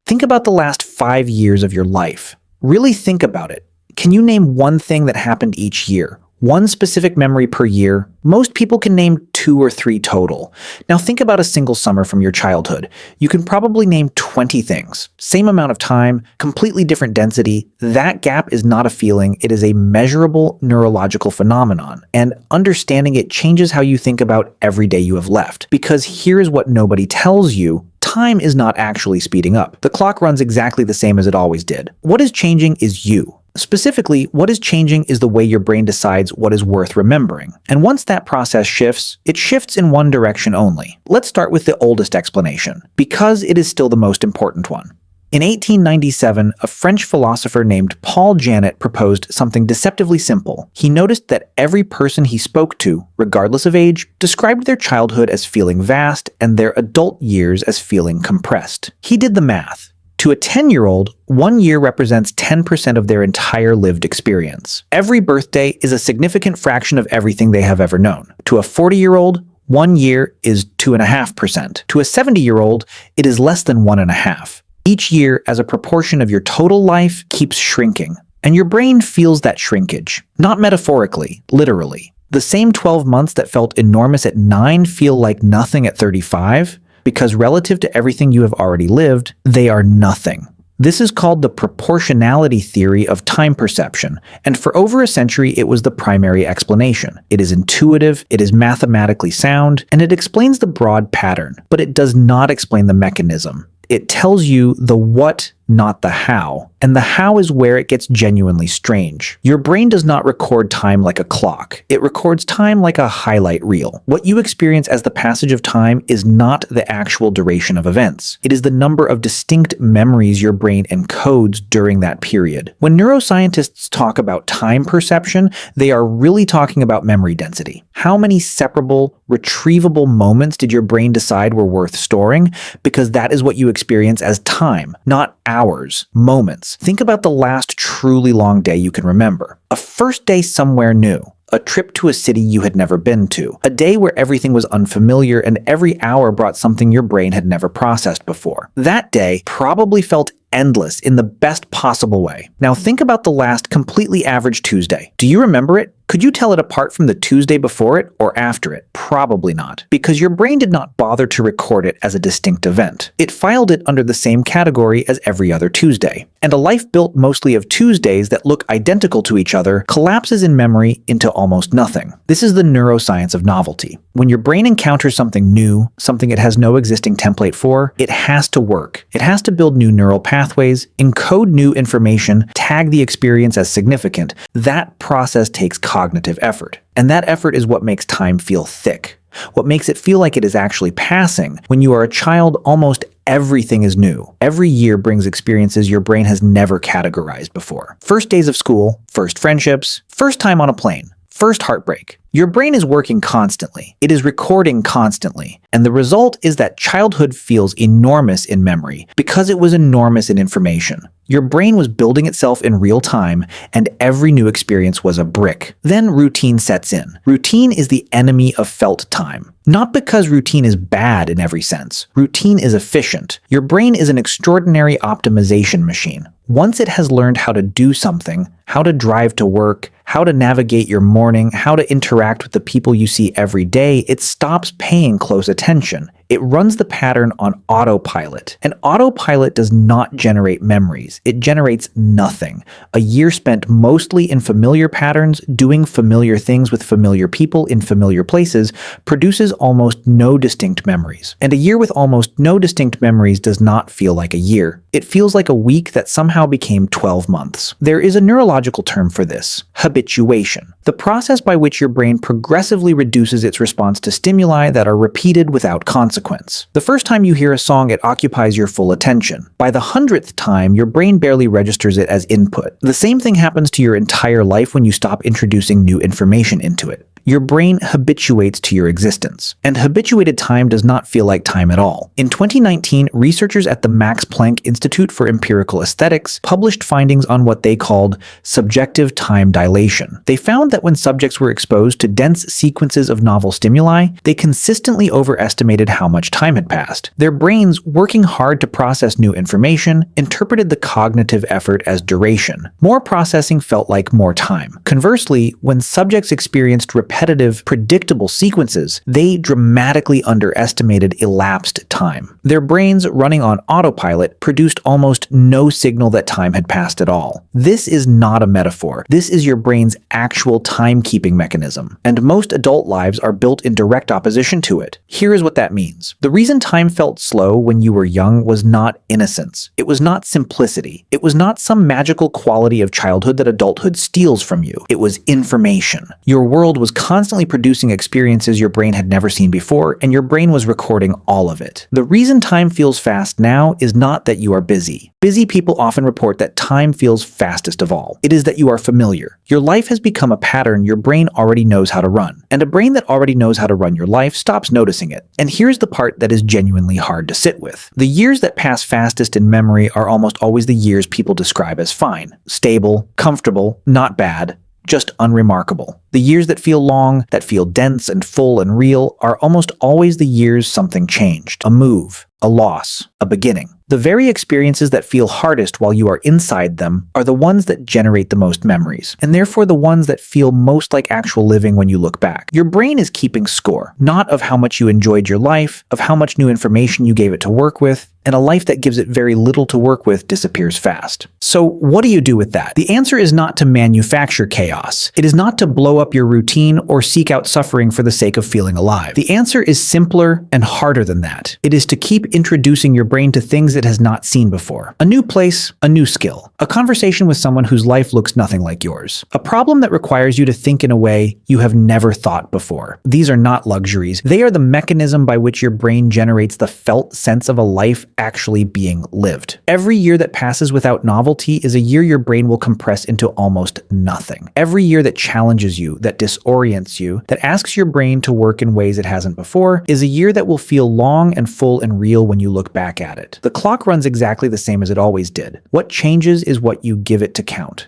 Think about the last 5 years of your life. Really think about it. Can you name one thing that happened each year? One specific memory per year? Most people can name 2 or 3 total. Now think about a single summer from your childhood. You can probably name 20 things. Same amount of time, completely different density. That gap is not a feeling, it is a measurable neurological phenomenon. And understanding it changes how you think about every day you have left. Because here is what nobody tells you. Time is not actually speeding up. The clock runs exactly the same as it always did. What is changing is you. Specifically, what is changing is the way your brain decides what is worth remembering. And once that process shifts, it shifts in one direction only. Let's start with the oldest explanation, because it is still the most important one. In 1897, a French philosopher named Paul Janet proposed something deceptively simple. He noticed that every person he spoke to, regardless of age, described their childhood as feeling vast and their adult years as feeling compressed. He did the math. To a 10-year-old, 1 year represents 10% of their entire lived experience. Every birthday is a significant fraction of everything they have ever known. To a 40-year-old, 1 year is 2.5%. To a 70-year-old, it is less than 1.5. Each year, as a proportion of your total life, keeps shrinking. And your brain feels that shrinkage. Not metaphorically, literally. The same 12 months that felt enormous at 9 feel like nothing at 35. Because relative to everything you have already lived, they are nothing. This is called the proportionality theory of time perception, and for over a century it was the primary explanation. It is intuitive, it is mathematically sound, and it explains the broad pattern, but it does not explain the mechanism. It tells you the what, not the how. And the how is where it gets genuinely strange. Your brain does not record time like a clock. It records time like a highlight reel. What you experience as the passage of time is not the actual duration of events. It is the number of distinct memories your brain encodes during that period. When neuroscientists talk about time perception, they are really talking about memory density. How many separable, retrievable moments did your brain decide were worth storing? Because that is what you experience as time, not hours, moments. Think about the last truly long day you can remember. A first day somewhere new. A trip to a city you had never been to. A day where everything was unfamiliar and every hour brought something your brain had never processed before. That day probably felt endless in the best possible way. Now think about the last completely average Tuesday. Do you remember it? Could you tell it apart from the Tuesday before it or after it? Probably not, because your brain did not bother to record it as a distinct event. It filed it under the same category as every other Tuesday. And a life built mostly of Tuesdays that look identical to each other collapses in memory into almost nothing. This is the neuroscience of novelty. When your brain encounters something new, something it has no existing template for, it has to work. It has to build new neural pathways, encode new information, tag the experience as significant. That process takes cognitive effort. And that effort is what makes time feel thick. What makes it feel like it is actually passing. When you are a child, almost everything is new. Every year brings experiences your brain has never categorized before. First days of school, first friendships, first time on a plane, first heartbreak. Your brain is working constantly. It is recording constantly. And the result is that childhood feels enormous in memory because it was enormous in information. Your brain was building itself in real time, and every new experience was a brick. Then routine sets in. Routine is the enemy of felt time. Not because routine is bad in every sense. Routine is efficient. Your brain is an extraordinary optimization machine. Once it has learned how to do something, how to drive to work, how to navigate your morning, how to interact with the people you see every day, it stops paying close attention. It runs the pattern on autopilot. And autopilot does not generate memories. It generates nothing. A year spent mostly in familiar patterns, doing familiar things with familiar people in familiar places, produces almost no distinct memories. And a year with almost no distinct memories does not feel like a year. It feels like a week that somehow became 12 months. There is a neurological term for this: habituation. The process by which your brain progressively reduces its response to stimuli that are repeated without consequence. The first time you hear a song, it occupies your full attention. By the 100th time, your brain barely registers it as input. The same thing happens to your entire life when you stop introducing new information into it. Your brain habituates to your existence. And habituated time does not feel like time at all. In 2019, researchers at the Max Planck Institute for Empirical Aesthetics published findings on what they called subjective time dilation. They found that when subjects were exposed to dense sequences of novel stimuli, they consistently overestimated how much time had passed. Their brains, working hard to process new information, interpreted the cognitive effort as duration. More processing felt like more time. Conversely, when subjects experienced repetitive, predictable sequences, they dramatically underestimated elapsed time. Their brains, running on autopilot, produced almost no signal that time had passed at all. This is not a metaphor. This is your brain's actual timekeeping mechanism, and most adult lives are built in direct opposition to it. Here is what that means. The reason time felt slow when you were young was not innocence. It was not simplicity. It was not some magical quality of childhood that adulthood steals from you. It was information. Your world was constantly producing experiences your brain had never seen before, and your brain was recording all of it. The reason time feels fast now is not that you are busy. Busy people often report that time feels fastest of all. It is that you are familiar. Your life has become a pattern your brain already knows how to run. And a brain that already knows how to run your life stops noticing it. And here's the part that is genuinely hard to sit with. The years that pass fastest in memory are almost always the years people describe as fine, stable, comfortable, not bad, just unremarkable. The years that feel long, that feel dense and full and real, are almost always the years something changed. A move, a loss, a beginning. The very experiences that feel hardest while you are inside them are the ones that generate the most memories, and therefore the ones that feel most like actual living when you look back. Your brain is keeping score, not of how much you enjoyed your life, of how much new information you gave it to work with, and a life that gives it very little to work with disappears fast. So what do you do with that? The answer is not to manufacture chaos. It is not to blow up your routine or seek out suffering for the sake of feeling alive. The answer is simpler and harder than that. It is to keep introducing your brain to things it has not seen before. A new place, a new skill, a conversation with someone whose life looks nothing like yours, a problem that requires you to think in a way you have never thought before. These are not luxuries. They are the mechanism by which your brain generates the felt sense of a life actually being lived. Every year that passes without novelty is a year your brain will compress into almost nothing. Every year that challenges you, that disorients you, that asks your brain to work in ways it hasn't before, is a year that will feel long and full and real when you look back at it. The clock runs exactly the same as it always did. What changes is what you give it to count.